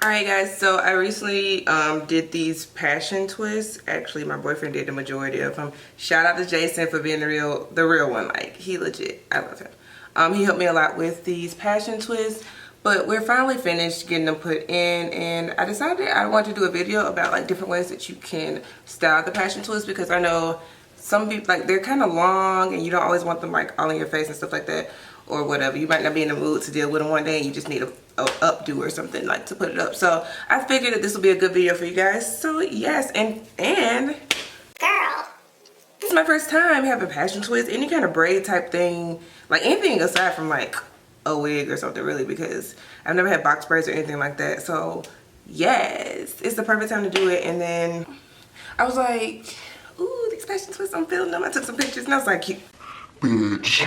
Alright guys, so I recently did these passion twists. Actually, my boyfriend did the majority of them. Shout out to Jason for being the real one. Like, he legit, I love him. He helped me a lot with these passion twists, but we're finally finished getting them put in, and I decided I want to do a video about like different ways that you can style the passion twists, because I know some people, like, they're kind of long and you don't always want them like all in your face and stuff like that, or whatever. You might not be in the mood to deal with them one day and you just need a updo or something like to put it up. So I figured that this will be a good video for you guys. So yes, and girl, this is my first time having passion twist, any kind of braid type thing, like anything aside from like a wig or something, really, because I've never had box braids or anything like that. So yes, it's the perfect time to do it. And then I was like, ooh, these passion twists, I'm feeling them. I took some pictures and I was like, bitch,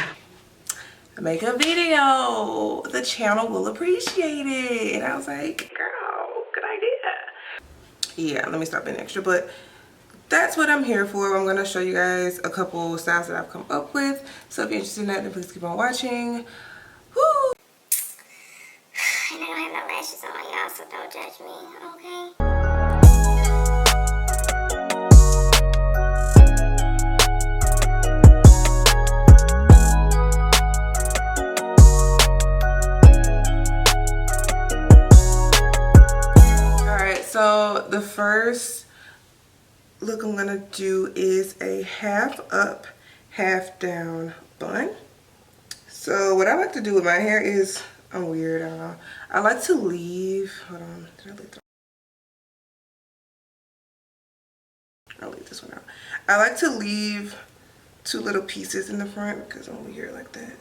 make a video, the channel will appreciate it. And I was like, girl, good idea. Yeah, let me stop being extra, but that's what I'm here for. I'm gonna show you guys a couple styles that I've come up with. So if you're interested in that, then please keep on watching. Woo! And I don't have no lashes on, y'all, so don't judge me, okay? So the first look I'm gonna do is a half up, half down bun. So what I like to do with my hair is, I'm weird, I don't know. I like to leave, hold on, did I leave the, I'll leave this one out. I like to leave two little pieces in the front because I'm weird like that.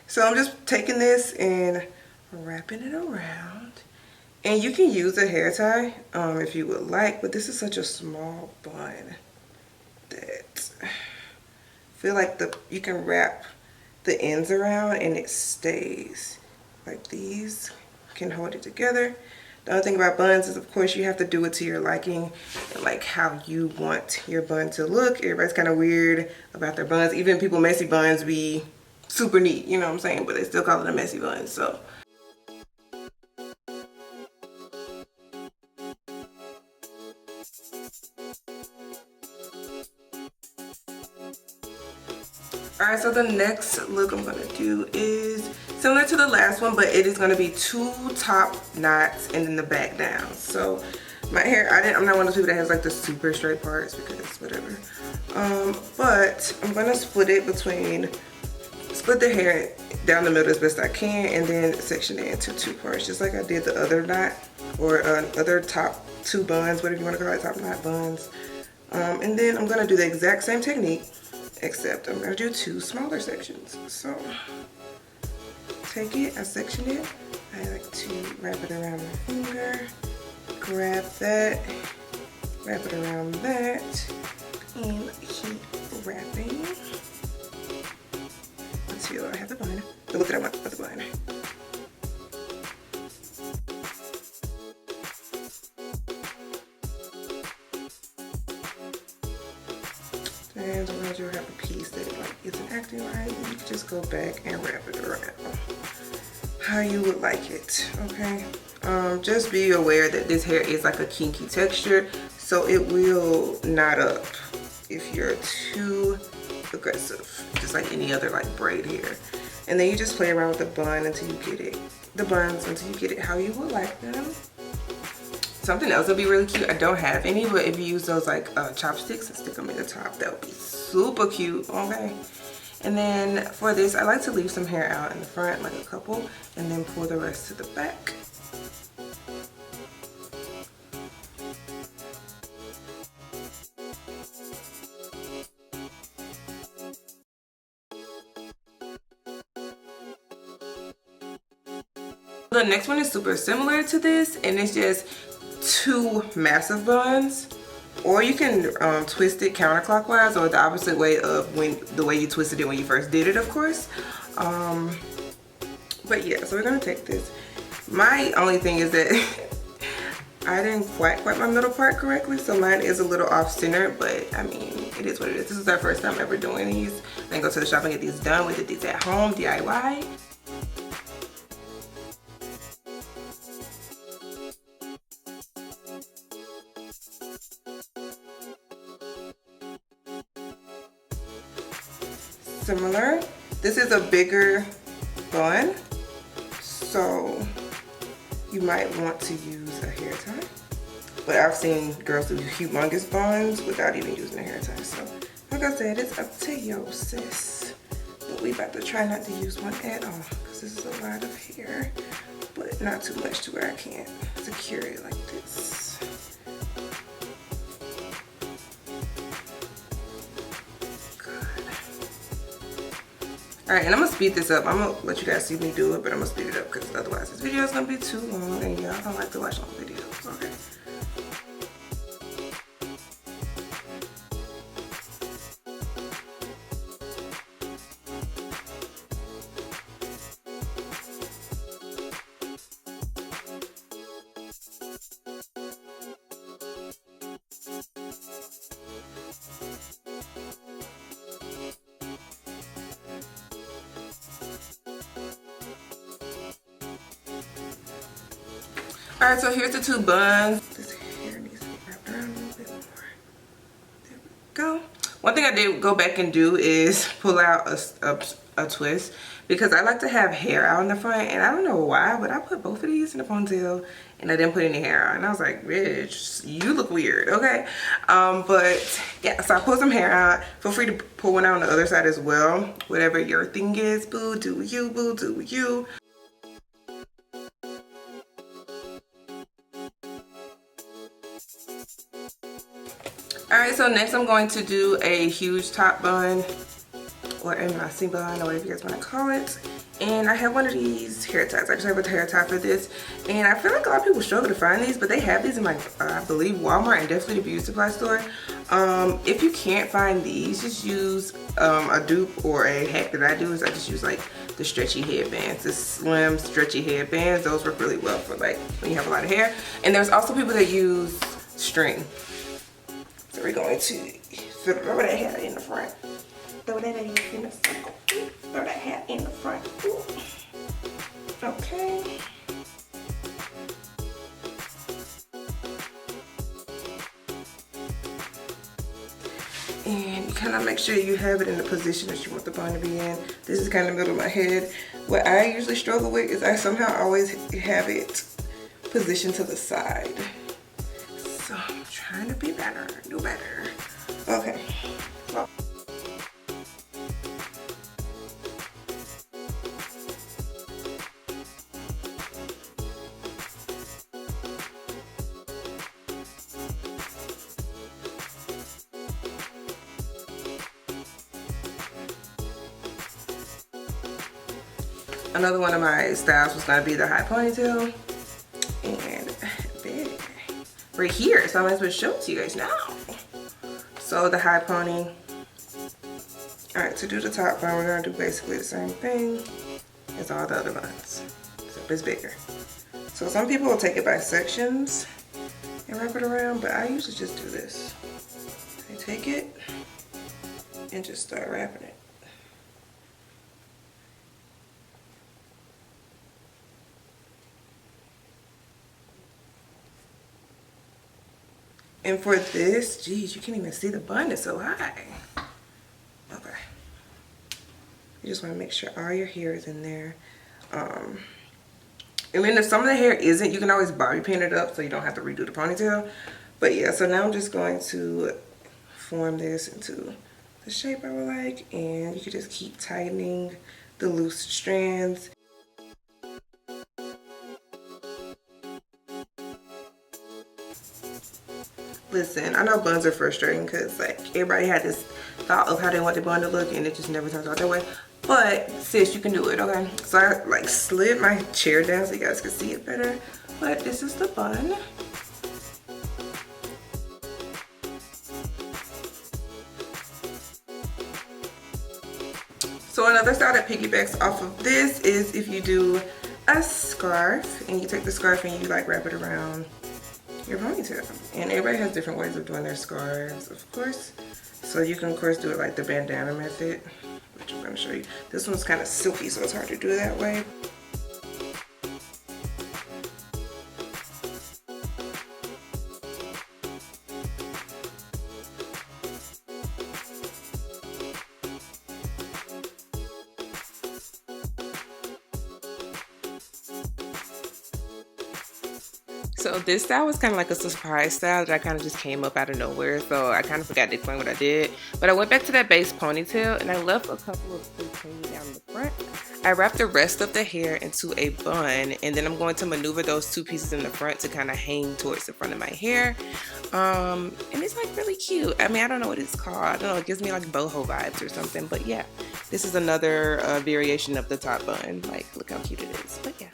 So I'm just taking this and wrapping it around, and you can use a hair tie if you would like, but this is such a small bun that I feel like you can wrap the ends around and it stays. Like, these can hold it together. The other thing about buns is, of course, you have to do it to your liking and like how you want your bun to look. Everybody's kind of weird about their buns. Even people messy buns be super neat, you know what I'm saying, but they still call it a messy bun. So alright, so the next look I'm going to do is similar to the last one, but it is going to be two top knots and then the back down. So my hair, I'm not one of those people that has like the super straight parts, because whatever. But I'm going to split the hair down the middle as best I can, and then section it into two parts, just like I did the other knot, or other top two buns, whatever you want to call it, top knot buns. And then I'm going to do the exact same technique, except I'm going to do two smaller sections. So take it, I section it, I like to wrap it around my finger, grab that, wrap it around that, and keep wrapping until I have the bun, the look that I want for the bun. And sometimes you'll have a piece that like isn't acting right, and you can just go back and wrap it around how you would like it, okay? Just be aware that this hair is like a kinky texture, so it will knot up if you're too aggressive, just like any other like braid hair. And then you just play around with the bun until you get it, until you get it how you would like them. Something else that'll be really cute, I don't have any, but if you use those like chopsticks and stick them in the top, that would be super cute, okay? And then for this, I like to leave some hair out in the front, like a couple, and then pull the rest to the back. The next one is super similar to this, and it's just two massive buns, or you can twist it counterclockwise, or the opposite way of the way you twisted it when you first did it, of course. But yeah, so we're gonna take this. My only thing is that I didn't quite wipe my middle part correctly, so mine is a little off center, but I mean, it is what it is. This is our first time ever doing these. Then go to the shop and get these done. We did these at home, DIY. similar. This is a bigger bun, so you might want to use a hair tie. But I've seen girls do humongous buns without even using a hair tie. So like I said, it's up to you, sis. But we about to try not to use one at all because this is a lot of hair, but not too much to where I can't secure it like this. Alright, and I'm gonna speed this up. I'm gonna let you guys see me do it, but I'm gonna speed it up because otherwise this video is gonna be too long and y'all don't like to watch long videos, okay? Alright, so here's the two buns. This hair needs to be wrapped around a little bit more. There we go. One thing I did go back and do is pull out a twist because I like to have hair out in the front, and I don't know why, but I put both of these in the ponytail and I didn't put any hair out, and I was like, bitch, you look weird, okay? But yeah, so I pulled some hair out. Feel free to pull one out on the other side as well. Whatever your thing is, boo, do you, boo, do you. Alright, so next I'm going to do a huge top bun, or a messy bun, or whatever you guys want to call it. And I have one of these hair ties. I just have a hair tie for this. And I feel like a lot of people struggle to find these, but they have these in like, I believe Walmart and definitely the beauty supply store. If you can't find these, just use a dupe, or a hack that I do is I just use like the stretchy headbands, the slim stretchy headbands. Those work really well for like when you have a lot of hair. And there's also people that use string. So we're going to throw that hat in the front. Throw that in the circle. Throw that hat in the front. Ooh. Okay. And you kind of make sure you have it in the position that you want the bun to be in. This is kind of the middle of my head. What I usually struggle with is I somehow always have it positioned to the side. So I'm trying to be better, do better. Okay. Well. Another one of my styles was gonna be the high ponytail, and there, right here. So I might as well show it to you guys now. So the high pony. All right, to do the top bun, we're gonna do basically the same thing as all the other buns, except it's bigger. So some people will take it by sections and wrap it around, but I usually just do this. I take it and just start wrapping it. And for this, geez, you can't even see the bun, it's so high. Okay. You just want to make sure all your hair is in there. And then if some of the hair isn't, you can always bobby pin it up so you don't have to redo the ponytail. But yeah, so now I'm just going to form this into the shape I would like. And you can just keep tightening the loose strands. Listen, I know buns are frustrating because like everybody had this thought of how they want their bun to look and it just never turns out that way. But sis, you can do it, okay? So I like slid my chair down so you guys can see it better. But this is the bun. So another style that piggybacks off of this is if you do a scarf and you take the scarf and you like wrap it around your ponytail. And everybody has different ways of doing their scarves, of course. So you can of course do it like the bandana method, which I'm gonna show you. This one's kind of silky, so it's hard to do that way. So this style was kind of like a surprise style that I kind of just came up out of nowhere. So I kind of forgot to explain what I did. But I went back to that base ponytail and I left a couple of clips hanging down the front. I wrapped the rest of the hair into a bun and then I'm going to maneuver those two pieces in the front to kind of hang towards the front of my hair. And it's like really cute. I mean, I don't know what it's called. I don't know. It gives me like boho vibes or something. But yeah, this is another variation of the top bun. Like, look how cute it is. But yeah.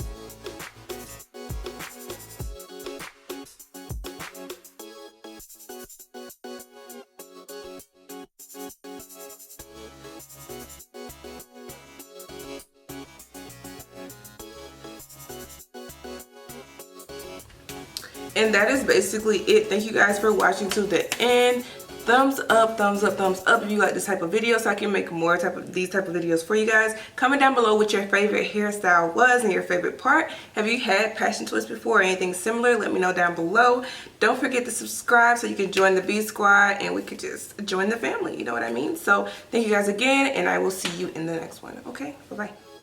And that is basically it. Thank you guys for watching to the end. Thumbs up, thumbs up, thumbs up if you like this type of video so I can make more these type of videos for you guys. Comment down below what your favorite hairstyle was and your favorite part. Have you had passion twists before or anything similar? Let me know down below. Don't forget to subscribe so you can join the V Squad and we could just join the family. You know what I mean? So thank you guys again and I will see you in the next one. Okay, bye-bye.